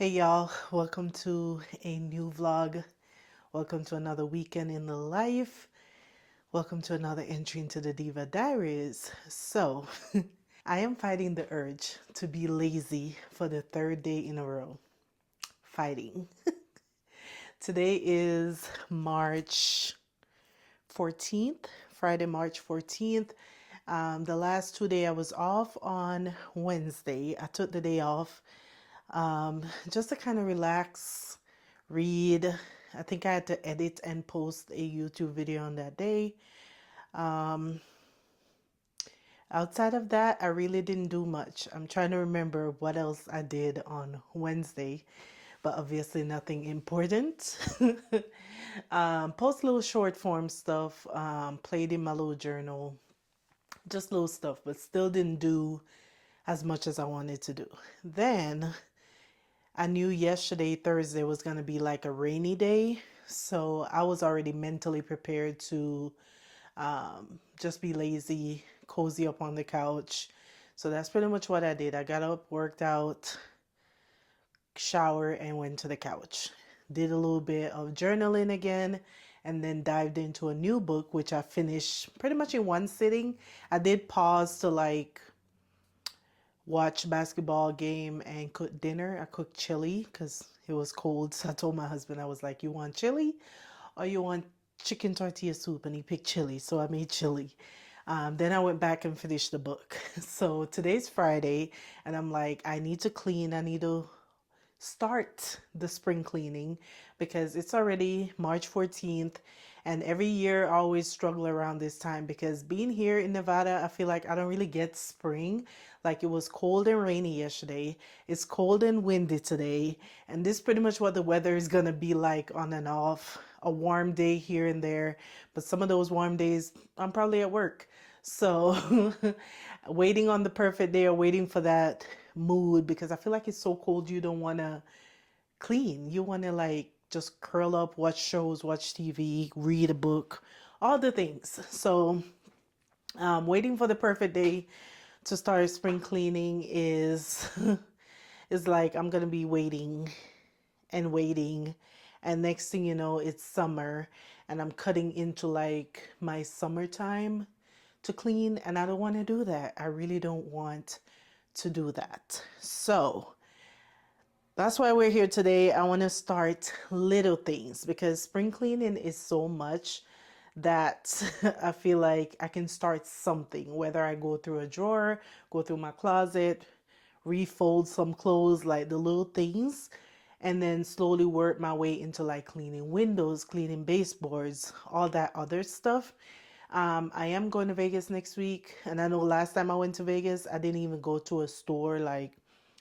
Hey y'all, welcome to a new vlog. Welcome to another weekend in the life. Welcome to another entry into the Diva Diaries. So, I am fighting the urge to be lazy for the third day in a row. Fighting. Today is March 14th, Friday, March 14th. The last 2 days I was off on Wednesday. I took the day off just to kind of relax, read. I think I had to edit and post a YouTube video on that day. Outside of that, I really didn't do much. I'm trying to remember what else I did on Wednesday, but obviously nothing important. Post little short form stuff, played in my little journal, just little stuff, but still didn't do as much as I wanted to do. Then I knew yesterday, Thursday, was going to be like a rainy day. So I was already mentally prepared to just be lazy, cozy up on the couch. So that's pretty much what I did. I got up, worked out, showered, and went to the couch. Did a little bit of journaling again, and then dived into a new book, which I finished pretty much in one sitting. I did pause to watch basketball game and cook dinner. I cooked chili because it was cold. So I told my husband, I was like, you want chili or you want chicken tortilla soup? And he picked chili. So I made chili. Then I went back and finished the book. So today's Friday and I'm like, I need to clean. I need to start the spring cleaning because it's already March 14th, and every year I always struggle around this time because being here in Nevada, I feel like I don't really get spring. Like, it was cold and rainy yesterday, it's cold and windy today, and this is pretty much what the weather is gonna be like on and off. A warm day here and there, but some of those warm days I'm probably at work. So waiting on the perfect day or waiting for that mood, because I feel like it's so cold you don't want to clean. You want to like just curl up, watch shows, watch TV, read a book, all the things. So waiting for the perfect day to start spring cleaning is is like I'm gonna be waiting and waiting, and next thing you know it's summer and I'm cutting into like my summertime to clean, and I don't want to do that. I really don't want to do that. So that's why we're here today. I want to start little things because spring cleaning is so much that I feel like I can start something, whether I go through a drawer, go through my closet, refold some clothes, like the little things, and then slowly work my way into like cleaning windows, cleaning baseboards, all that other stuff. I am going to Vegas next week, and I know last time I went to Vegas, I didn't even go to a store like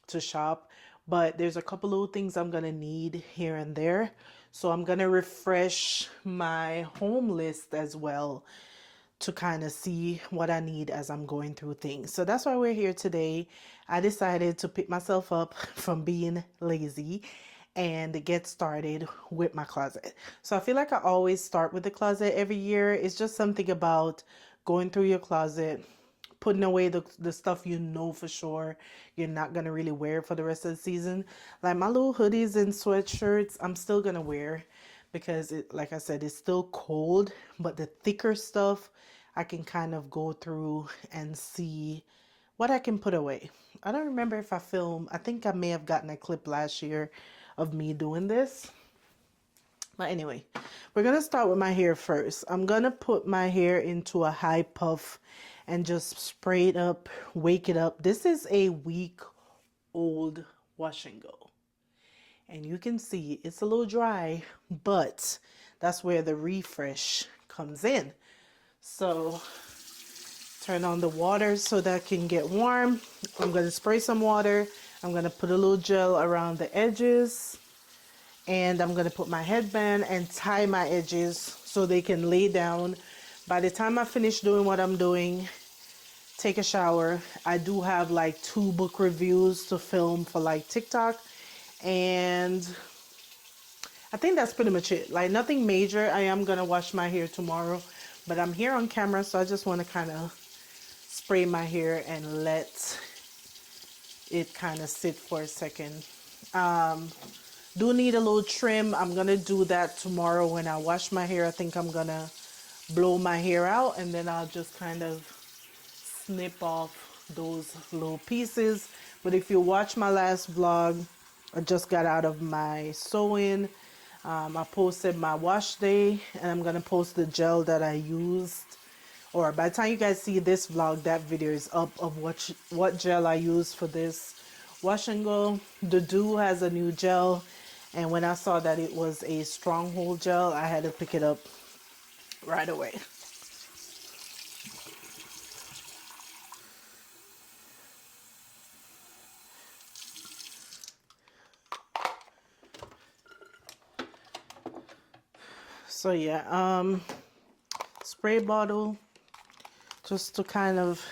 to shop, but there's a couple little things I'm gonna need here and there. So I'm gonna refresh my home list as well to kind of see what I need as I'm going through things. So that's why we're here today. I decided to pick myself up from being lazy and get started with my closet. So I feel like I always start with the closet every year. It's just something about going through your closet, putting away the stuff you know for sure you're not gonna really wear for the rest of the season. Like my little hoodies and sweatshirts, I'm still gonna wear because it, like I said, it's still cold, but the thicker stuff I can kind of go through and see what I can put away. I don't remember if I filmed, I think I may have gotten a clip last year of me doing this. But anyway, we're gonna start with my hair first. I'm gonna put my hair into a high puff and just spray it up, wake it up. This is a week old wash and go. And you can see it's a little dry, but that's where the refresh comes in. So turn on the water so that can get warm. I'm gonna spray some water. I'm gonna put a little gel around the edges, and I'm gonna put my headband and tie my edges so they can lay down. By the time I finish doing what I'm doing, take a shower. I do have like 2 book reviews to film for like TikTok, and I think that's pretty much it. Like nothing major. I am gonna wash my hair tomorrow, but I'm here on camera, so I just want to kind of spray my hair and let it kind of sit for a second Do need a little trim. I'm gonna do that tomorrow when I wash my hair. I think I'm gonna blow my hair out, and then I'll just kind of snip off those little pieces. But if you watch my last vlog, I just got out of my sewing. I posted my wash day, and I'm gonna post the gel that I used, or by the time you guys see this vlog, that video is up of what gel I used for this wash and go. The Do has a new gel, and when I saw that it was a stronghold gel, I had to pick it up right away. So yeah, spray bottle, just to kind of,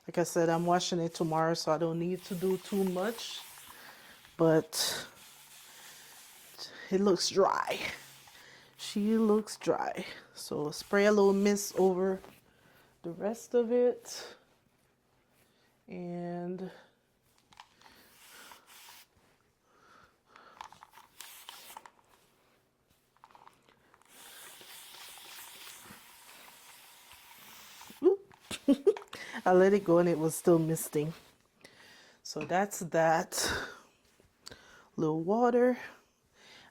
like I said, I'm washing it tomorrow, so I don't need to do too much, but it looks dry. She looks dry. So spray a little mist over the rest of it. And I let it go and it was still misting. So that's that. Little water.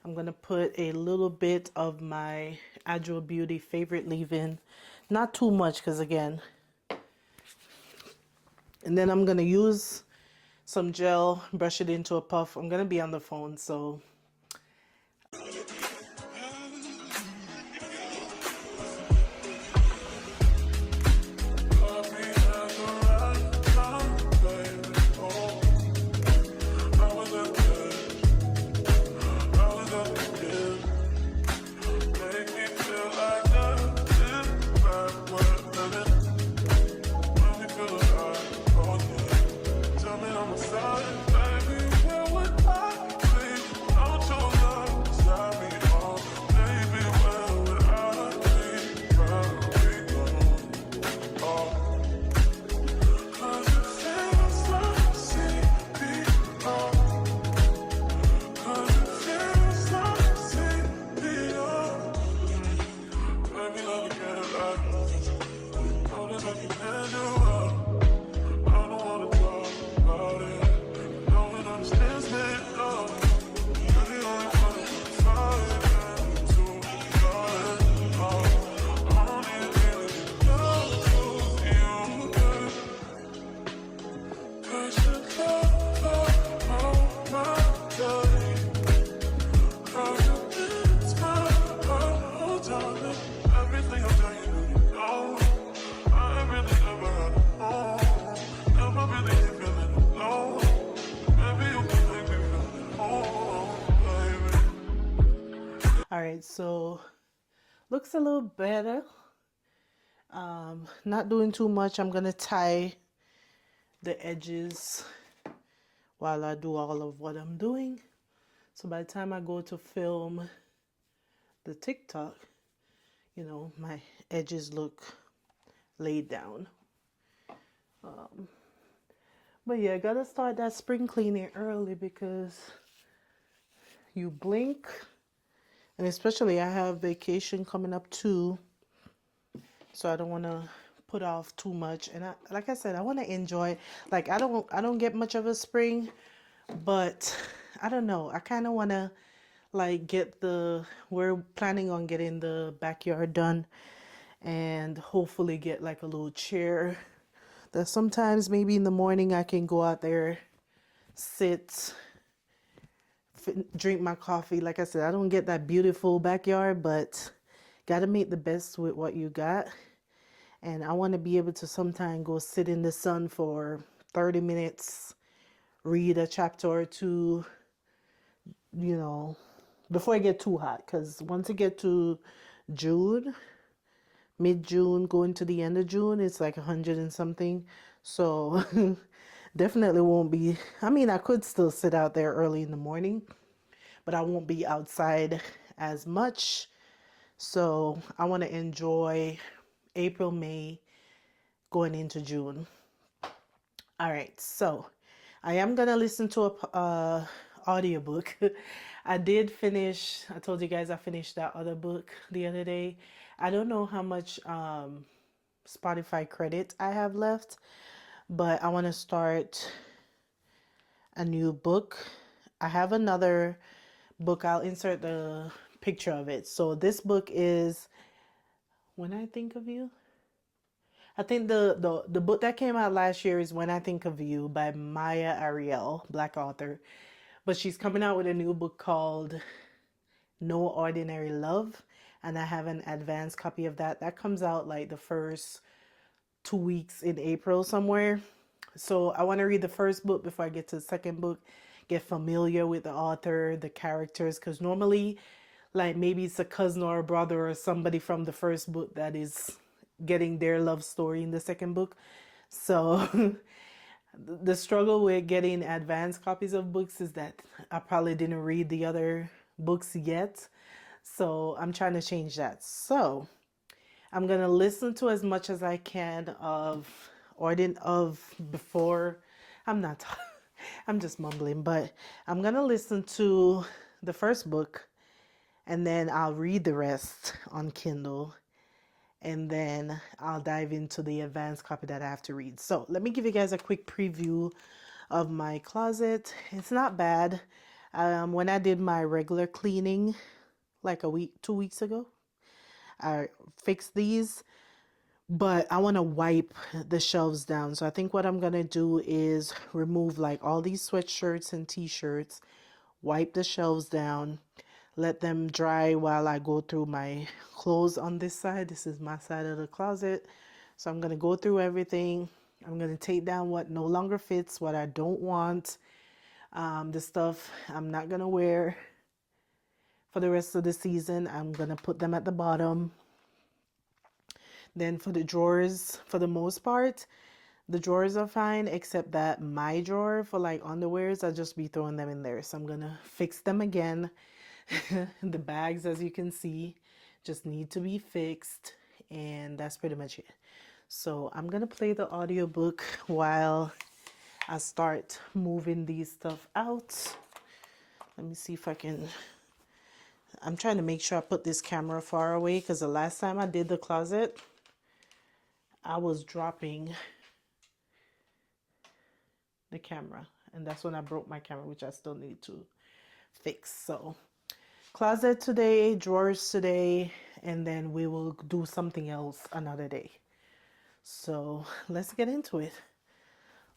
I'm gonna put a little bit of my Agile Beauty favorite leave-in, not too much, because again, and then I'm gonna use some gel, brush it into a puff. I'm gonna be on the phone, so all right, so looks a little better. Not doing too much. I'm gonna tie the edges while I do all of what I'm doing. So by the time I go to film the TikTok, you know, my edges look laid down. But yeah, I gotta start that spring cleaning early because you blink, and especially I have vacation coming up too, so I don't want to put off too much. And like I said, I want to enjoy. Like I don't get much of a spring, but I don't know. I kind of want to like we're planning on getting the backyard done, and hopefully get like a little chair that sometimes maybe in the morning I can go out there, sit, drink my coffee. Like I said, I don't get that beautiful backyard, but gotta make the best with what you got. And I want to be able to sometime go sit in the sun for 30 minutes, read a chapter or two, you know, before I get too hot. Because once it get to June, mid-June, going to the end of June, it's like 100 and something. So definitely won't be, I mean, I could still sit out there early in the morning, but I won't be outside as much. So I want to enjoy April, May, going into June. All right, so I am gonna listen to a audiobook. I did finish, I told you guys I finished that other book the other day. I don't know how much Spotify credit I have left, but I want to start a new book. I have another book. I'll insert the picture of it. So this book is When I Think of You. I think the book that came out last year is When I Think of You by Maya Ariel, Black author. But she's coming out with a new book called No Ordinary Love. And I have an advanced copy of that. That comes out like the first 2 weeks in April somewhere. So I want to read the first book before I get to the second book, get familiar with the author, the characters, because normally, like maybe it's a cousin or a brother or somebody from the first book that is getting their love story in the second book. So the struggle with getting advanced copies of books is that I probably didn't read the other books yet. So I'm trying to change that. So I'm gonna listen to as much as I can of before. I'm not I'm just mumbling, but I'm gonna listen to the first book and then I'll read the rest on Kindle and then I'll dive into the advanced copy that I have to read. So let me give you guys a quick preview of my closet. It's not bad. When I did my regular cleaning like 2 weeks ago, I fixed these, but I want to wipe the shelves down. So I think what I'm going to do is remove like all these sweatshirts and t-shirts, wipe the shelves down, let them dry while I go through my clothes on this side. This is my side of the closet. So I'm going to go through everything. I'm going to take down what no longer fits, what I don't want, the stuff I'm not going to wear for the rest of the season. I'm going to put them at the bottom. Then for the drawers, for the most part, the drawers are fine, except that my drawer for like underwears, I'll just be throwing them in there. So I'm going to fix them again. The bags, as you can see, just need to be fixed. And that's pretty much it. So I'm going to play the audiobook while I start moving these stuff out. Let me see if I can... I'm trying to make sure I put this camera far away because the last time I did the closet, I was dropping the camera. And that's when I broke my camera, which I still need to fix. So closet today, drawers today, and then we will do something else another day. So let's get into it.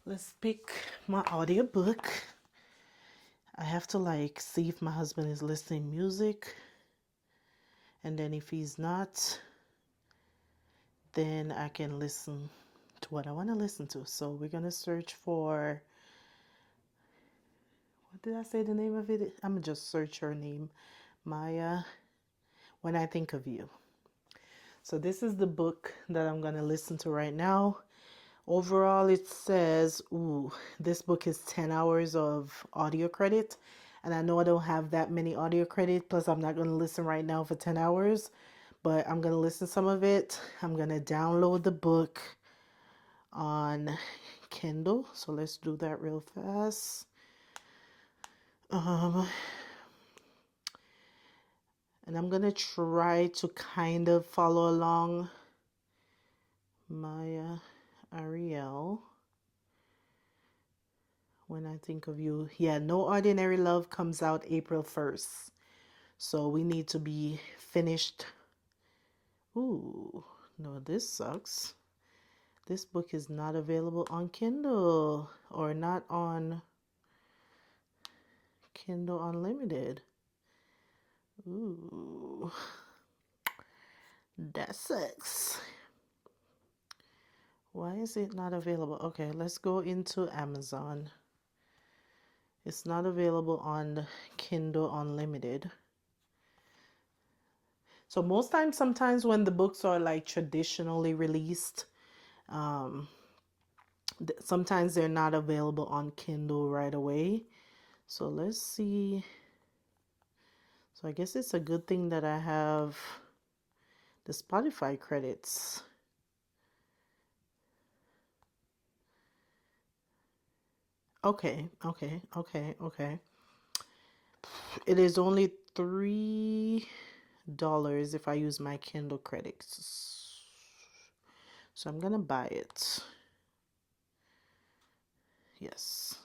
Let's pick my audiobook. I have to like see if my husband is listening music. And then if he's not, then I can listen to what I want to listen to. So we're going to search for, what did I say the name of it? I'm going to just search her name, Maya, When I Think of You. So this is the book that I'm going to listen to right now. Overall, it says, this book is 10 hours of audio credit. And I know I don't have that many audio credit. Plus, I'm not going to listen right now for 10 hours. But I'm going to listen some of it. I'm going to download the book on Kindle. So let's do that real fast. And I'm going to try to kind of follow along. Maya Ariel, When I Think of You. Yeah, No Ordinary Love comes out April 1st. So we need to be finished. Ooh, no, this sucks. This book is not available on Kindle or not on Kindle Unlimited. Ooh, that sucks. Why is it not available? Okay, let's go into Amazon. It's not available on Kindle Unlimited. So most times, sometimes when the books are like traditionally released, sometimes they're not available on Kindle right away. So let's see. So I guess it's a good thing that I have the Spotify credits. Okay. It is only $3 if I use my Kindle credits. So I'm gonna buy it. Yes.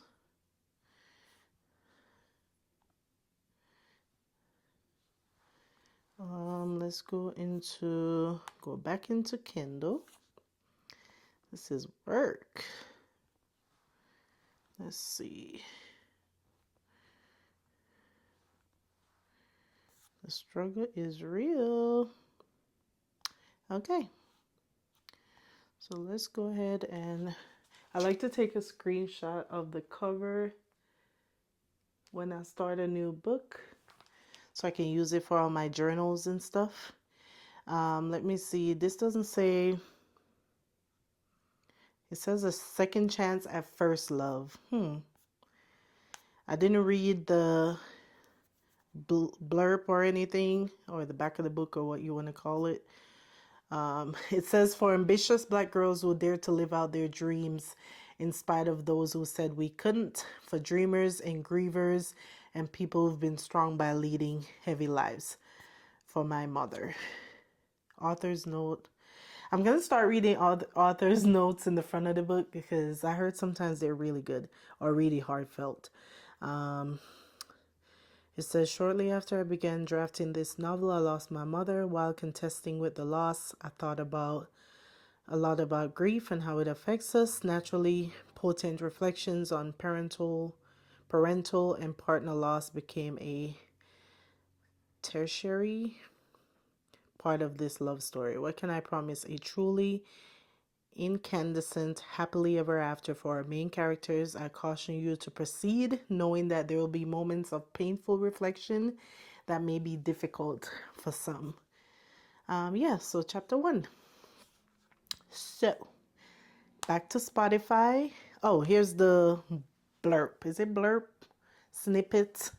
Let's go back into Kindle. This is work. Let's see. The struggle is real. Okay. So let's go ahead and I like to take a screenshot of the cover when I start a new book so I can use it for all my journals and stuff. Let me see. This doesn't say. It says a second chance at first love. I didn't read the blurb or anything, or the back of the book, or what you want to call it. It says, for ambitious Black girls who dare to live out their dreams in spite of those who said we couldn't, for dreamers and grievers and people who've been strong by leading heavy lives. For my mother. Author's note. I'm going to start reading all the author's notes in the front of the book because I heard sometimes they're really good or really heartfelt. It says, shortly after I began drafting this novel, I lost my mother. While contesting with the loss, I thought a lot about grief and how it affects us. Naturally, potent reflections on parental and partner loss became a tertiary part of this love story. What can I promise? A truly incandescent happily ever after for our main characters. I caution you to proceed knowing that there will be moments of painful reflection that may be difficult for some. So chapter 1. So back to Spotify. Oh, here's the blurb. Is it blurb? Snippet.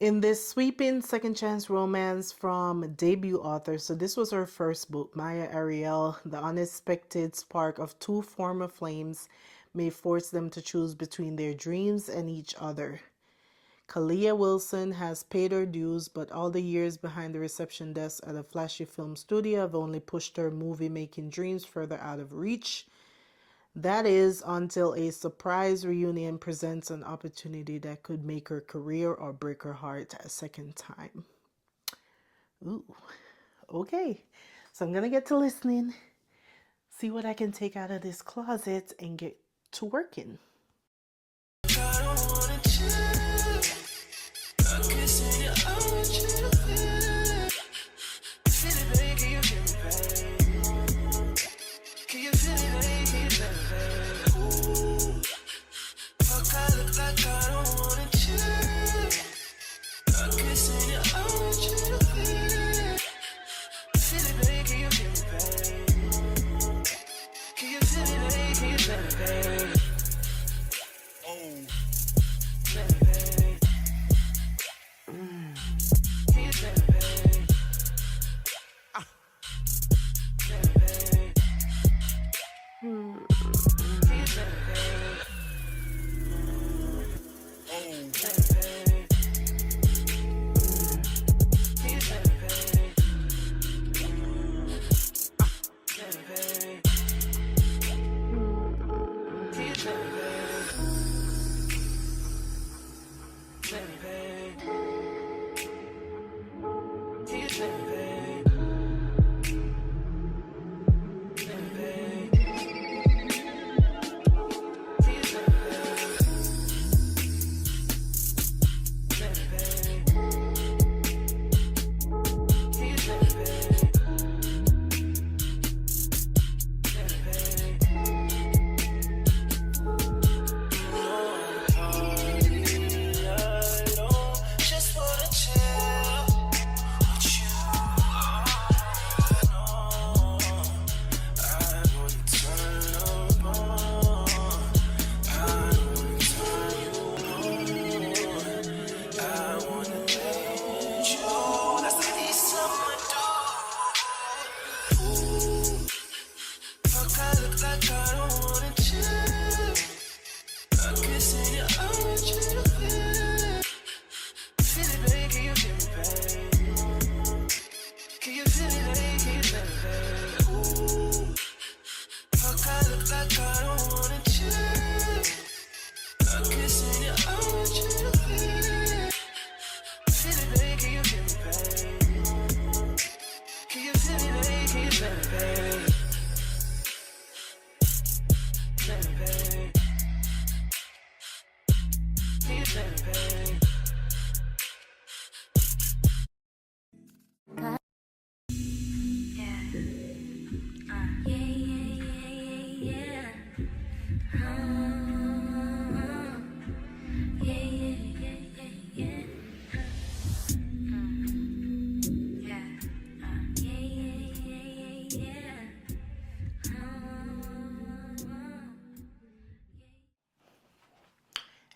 In this sweeping second chance romance from debut author, so this was her first book, Maya Ariel, the unexpected spark of two former flames may force them to choose between their dreams and each other. Kalia Wilson has paid her dues, but all the years behind the reception desk at a flashy film studio have only pushed her movie-making dreams further out of reach. That is until a surprise reunion presents an opportunity that could make her career or break her heart a second time. Ooh, okay. So I'm going to get to listening, see what I can take out of this closet, and get to working.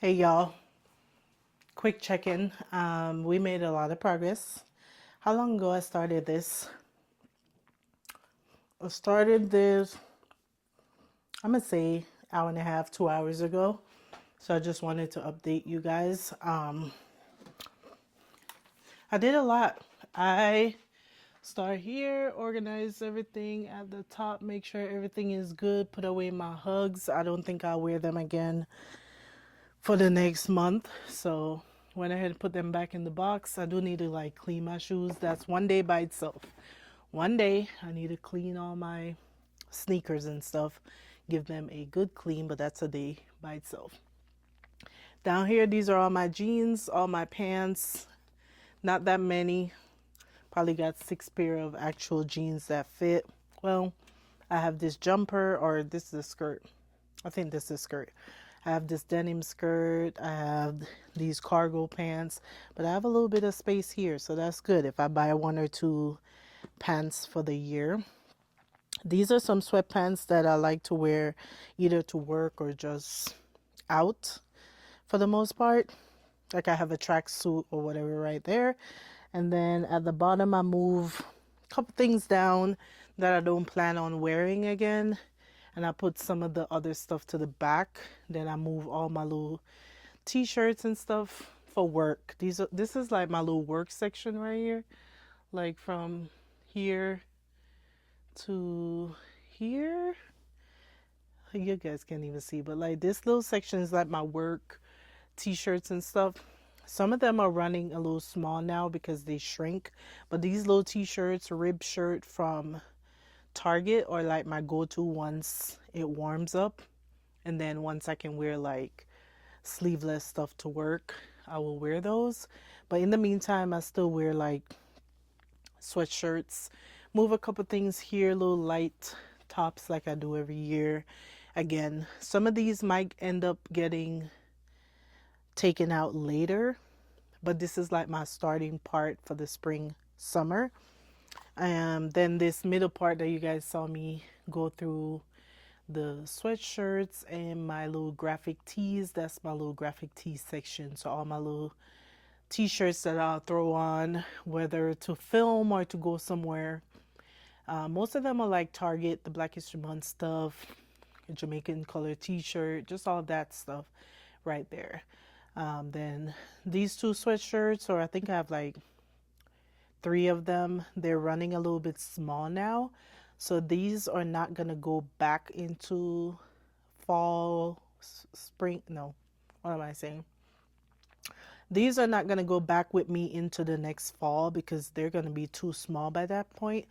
Hey y'all, quick check-in. We made a lot of progress. How long ago I started this? I started this, I'm gonna say hour and a half, 2 hours ago. So I just wanted to update you guys. I did a lot. I start here, organize everything at the top, make sure everything is good, put away my hugs. I don't think I'll wear them again for the next month. So went ahead and put them back in the box. I do need to like clean my shoes. That's one day by itself. One day I need to clean all my sneakers and stuff, give them a good clean, but that's a day by itself. Down here, these are all my jeans, all my pants. Not that many. Probably got 6 pair of actual jeans that fit. Well, I have this jumper, or this is a skirt. I think this is a skirt. I have this denim skirt. I have these cargo pants, but I have a little bit of space here, so that's good if I buy 1 or 2 pants for the year. These are some sweatpants that I like to wear either to work or just out for the most part. Like I have a tracksuit or whatever right there. And then at the bottom, I move a couple things down that I don't plan on wearing again. And I put some of the other stuff to the back. Then I move all my little t-shirts and stuff for work. This is like my little work section right here. Like from here to here. You guys can't even see, but like this little section is like my work t-shirts and stuff. Some of them are running a little small now because they shrink, but these little t-shirts, rib shirt from Target are like my go-to once it warms up. And then once I can wear like sleeveless stuff to work, I will wear those. But in the meantime, I still wear like sweatshirts, move a couple things here, little light tops like I do every year. Again, some of these might end up getting taken out later, but this is like my starting part for the spring summer. Then this middle part that you guys saw me go through, the sweatshirts and my little graphic tees, that's my little graphic tee section. So all my little t-shirts that I'll throw on, whether to film or to go somewhere. Most of them are like Target, the Black History Month stuff, Jamaican color t-shirt, just all that stuff right there. Then these 2 sweatshirts, or I think I have like 3 of them, they're running a little bit small now. So these are not going to go back into fall, spring. No, what am I saying? These are not going to go back with me into the next fall because they're going to be too small by that point.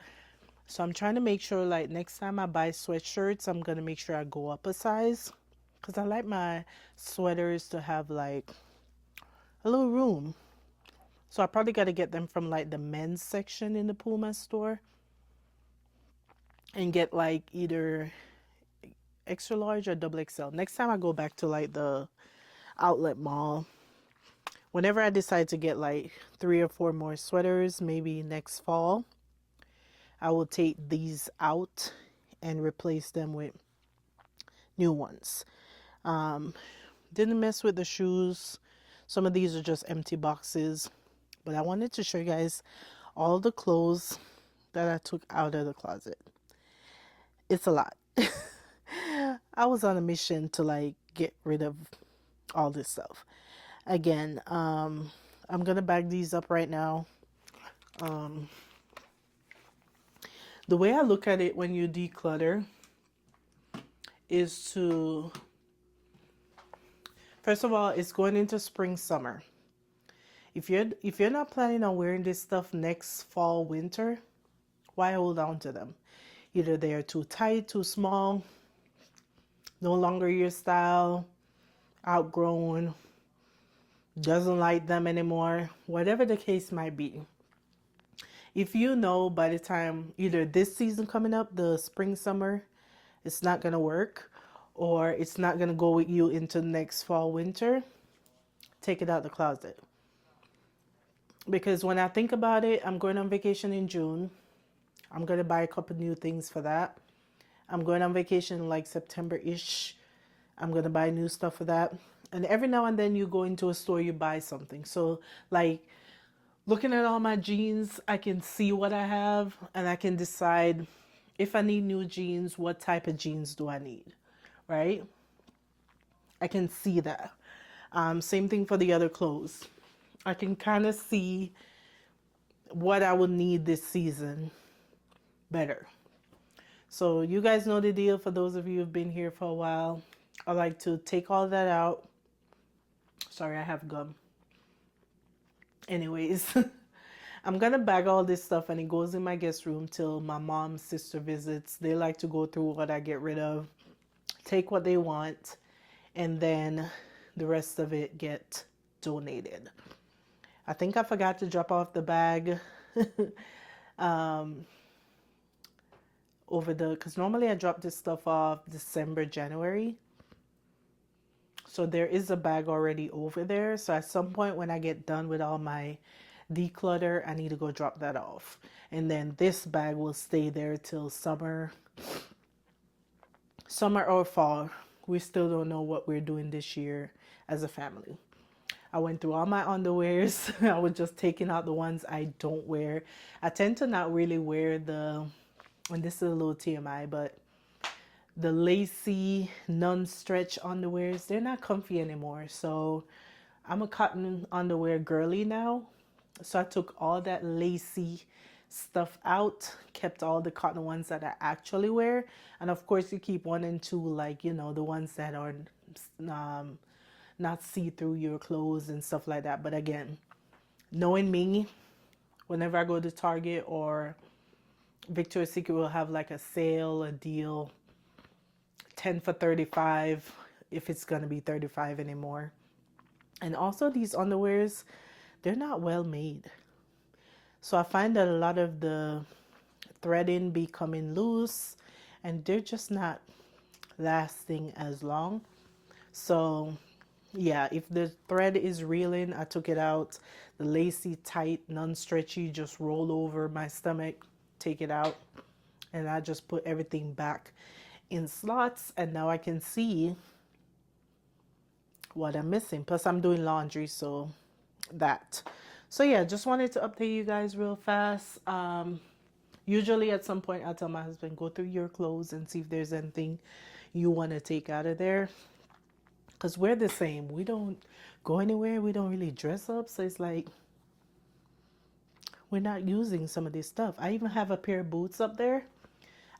So I'm trying to make sure like next time I buy sweatshirts, I'm going to make sure I go up a size because I like my sweaters to have like a little room. So I probably got to get them from like the men's section in the Puma store and get like either extra large or double XL. Next time I go back to like the outlet mall, whenever I decide to get like 3 or 4 more sweaters, maybe next fall, I will take these out and replace them with new ones. Didn't mess with the shoes. Some of these are just empty boxes, but I wanted to show you guys all the clothes that I took out of the closet. It's a lot. I was on a mission to like get rid of all this stuff. Again, I'm gonna bag these up right now. The way I look at it when you declutter is to, first of all, it's going into spring, summer. If you're not planning on wearing this stuff next fall, winter, why hold on to them? Either they are too tight, too small, no longer your style, outgrown, doesn't like them anymore, whatever the case might be. If you know by the time either this season coming up, the spring, summer, it's not going to work, or it's not going to go with you into next fall, winter, take it out the closet. Because when I think about it, I'm going on vacation in June. I'm going to buy a couple new things for that. I'm going on vacation like September-ish. I'm going to buy new stuff for that. And every now and then you go into a store, you buy something. So like looking at all my jeans, I can see what I have and I can decide if I need new jeans, what type of jeans do I need, right? I can see that. Same thing for the other clothes. I can kind of see what I will need this season better. So you guys know the deal. For those of you who've been here for a while, I like to take all that out. Sorry, I have gum. Anyways, I'm gonna bag all this stuff and it goes in my guest room till my mom's sister visits. They like to go through what I get rid of, take what they want, and then the rest of it get donated. I think I forgot to drop off the bag because normally I drop this stuff off December, January. So there is a bag already over there. So at some point when I get done with all my declutter, I need to go drop that off. And then this bag will stay there till summer or fall. We still don't know what we're doing this year as a family. I went through all my underwears. I was just taking out the ones I don't wear. I tend to not really wear and this is a little TMI, but the lacy, non-stretch underwears, they're not comfy anymore. So I'm a cotton underwear girly now. So I took all that lacy stuff out, kept all the cotton ones that I actually wear. And of course you keep one and two, like, you know, the ones that are not see through your clothes and stuff like that. But again, knowing me, whenever I go to Target or Victoria's Secret will have like a sale, a deal, 10 for 35 if it's going to be 35 anymore. And also these underwears, they're not well made. So I find that a lot of the threading be coming loose and they're just not lasting as long. So yeah, if the thread is reeling, I took it out. The lacy, tight, non-stretchy, just roll over my stomach, take it out. And I just put everything back in slots. And now I can see what I'm missing. Plus I'm doing laundry, so that. So yeah, just wanted to update you guys real fast. Usually at some point I'll tell my husband, go through your clothes and see if there's anything you want to take out of there. Because we're the same. We don't go anywhere. We don't really dress up. So it's like we're not using some of this stuff. I even have a pair of boots up there.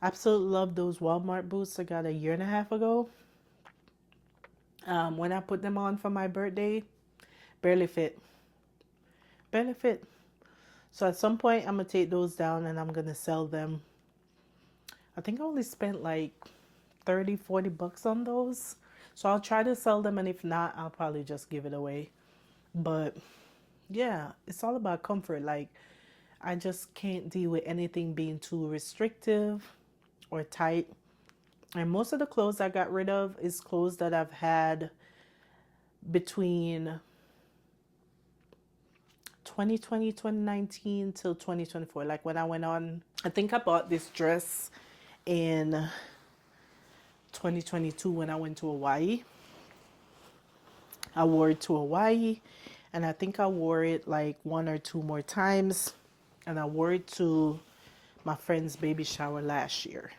Absolutely love those Walmart boots I got a year and a half ago. When I put them on for my birthday, barely fit. Barely fit. So at some point I'm going to take those down and I'm going to sell them. I think I only spent like 30, 40 bucks on those. So I'll try to sell them, and if not, I'll probably just give it away. But yeah, it's all about comfort. Like, I just can't deal with anything being too restrictive or tight. And most of the clothes I got rid of is clothes that I've had between 2020, 2019 till 2024. Like when I went on, I think I bought this dress in 2022 when I went to Hawaii. I wore it to Hawaii, and I think I wore it like one or two more times, and I wore it to my friend's baby shower last year.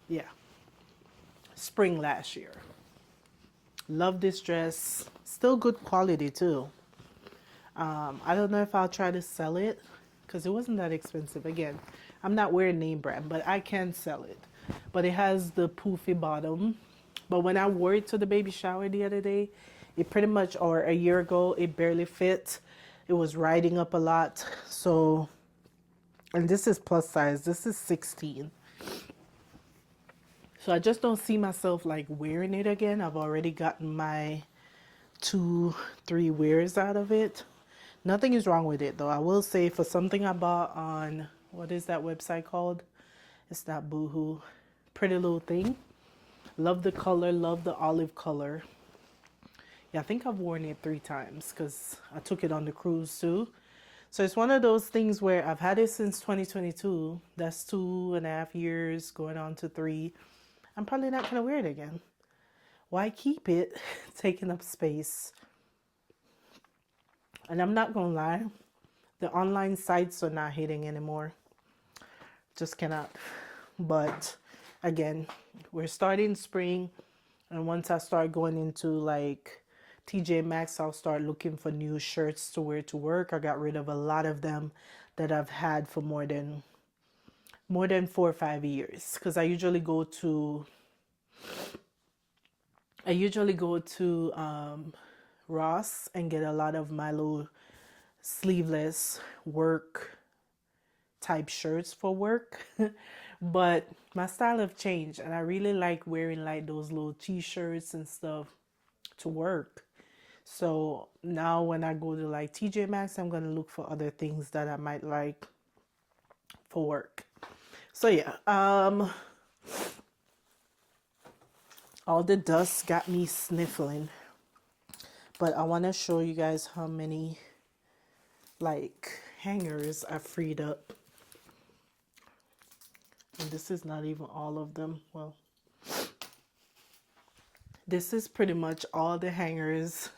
Yeah, spring last year. Love this dress. Still good quality too. I don't know if I'll try to sell it because it wasn't that expensive. Again, I'm not wearing name brand, but I can sell it. But it has the poofy bottom. But when I wore it to the baby shower the other day, it pretty much, or a year ago, it barely fit. It was riding up a lot. So, and this is plus size. This is 16. So I just don't see myself like wearing it again. I've already gotten my 2-3 wears out of it. Nothing is wrong with it though. I will say for something I bought on, what is that website called? It's not Boohoo. Pretty Little Thing. Love the color, love the olive color. Yeah, I think I've worn it 3 times because I took it on the cruise too. So it's one of those things where I've had it since 2022. That's 2.5 years going on to 3. I'm probably not going to wear it again. why keep it taking up space? And I'm not gonna lie, the online sites are not hitting anymore. Just cannot. But again, we're starting spring, and once I start going into like TJ Maxx, I'll start looking for new shirts to wear to work. I got rid of a lot of them that I've had for more than 4 or 5 years, because I usually go to Ross and get a lot of my little sleeveless work type shirts for work. But my style have changed, and I really like wearing like those little t-shirts and stuff to work. So now when I go to like TJ Maxx, I'm gonna look for other things that I might like for work. So yeah, all the dust got me sniffling, but I want to show you guys how many like hangers I freed up. And this is not even all of them. Well, this is pretty much all the hangers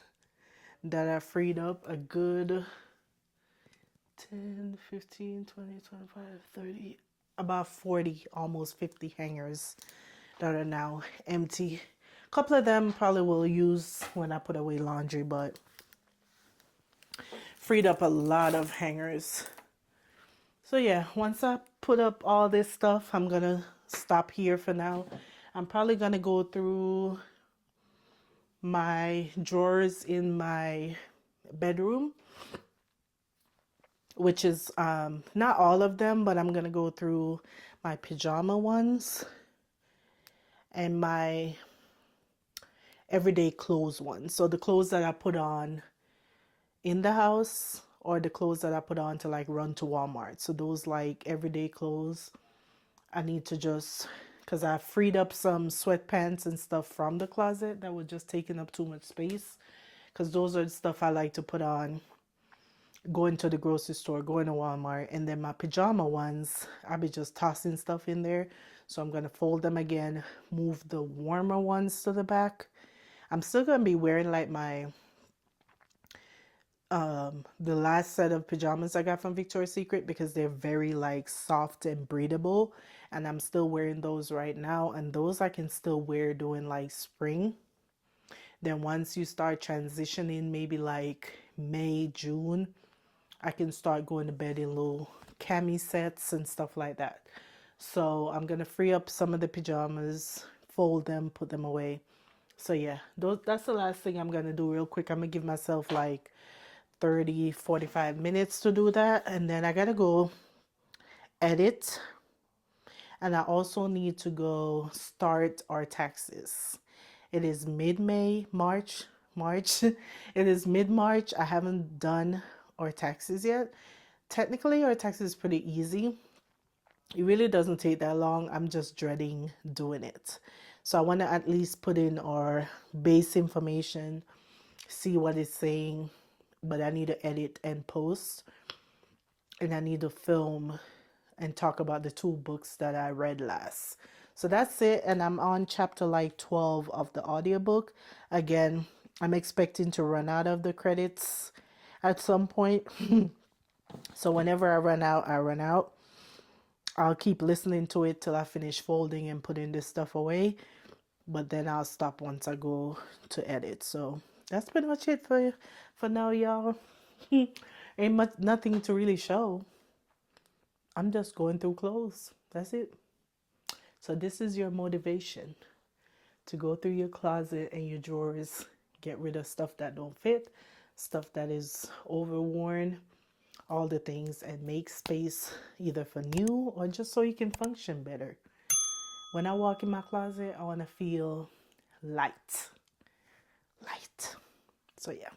that I freed up. A good 10, 15, 20, 25, 30, about 40, almost 50 hangers that are now empty. A couple of them probably will use when I put away laundry, but freed up a lot of hangers. So yeah, once I put up all this stuff, I'm gonna stop here for now. I'm probably gonna go through my drawers in my bedroom, which is not all of them, but I'm gonna go through my pajama ones and my everyday clothes ones. So the clothes that I put on in the house, or the clothes that I put on to like run to Walmart. So those like everyday clothes, I need to just, because I freed up some sweatpants and stuff from the closet that were just taking up too much space. Because those are the stuff I like to put on going to the grocery store, going to Walmart. And then my pajama ones, I'll be just tossing stuff in there. So I'm going to fold them again, move the warmer ones to the back. I'm still going to be wearing like my the last set of pajamas I got from Victoria's Secret, because they're very like soft and breathable, and I'm still wearing those right now, and those I can still wear during like spring. Then once you start transitioning, maybe like May, June, I can start going to bed in little cami sets and stuff like that. So I'm gonna free up some of the pajamas, fold them, put them away. So yeah, that's the last thing I'm gonna do real quick. I'm gonna give myself like 30, 45 minutes to do that, and then I gotta go edit, and I also need to go start our taxes. It is mid-May, March. It is mid-March. I haven't done our taxes yet. Technically, our taxes is pretty easy. It really doesn't take that long. I'm just dreading doing it. So I want to at least put in our base information, see what it's saying, but I need to edit and post, and I need to film and talk about the 2 books that I read last. So that's it, and I'm on chapter like 12 of the audiobook. Again, I'm expecting to run out of the credits at some point. So whenever I run out, I run out. I'll keep listening to it till I finish folding and putting this stuff away, but then I'll stop once I go to edit. So that's pretty much it for now, y'all. Ain't much, nothing to really show. I'm just going through clothes. That's it. So this is your motivation to go through your closet and your drawers, get rid of stuff that don't fit, stuff that is overworn, all the things, and make space either for new or just so you can function better. When I walk in my closet, I want to feel light. Light. So yeah.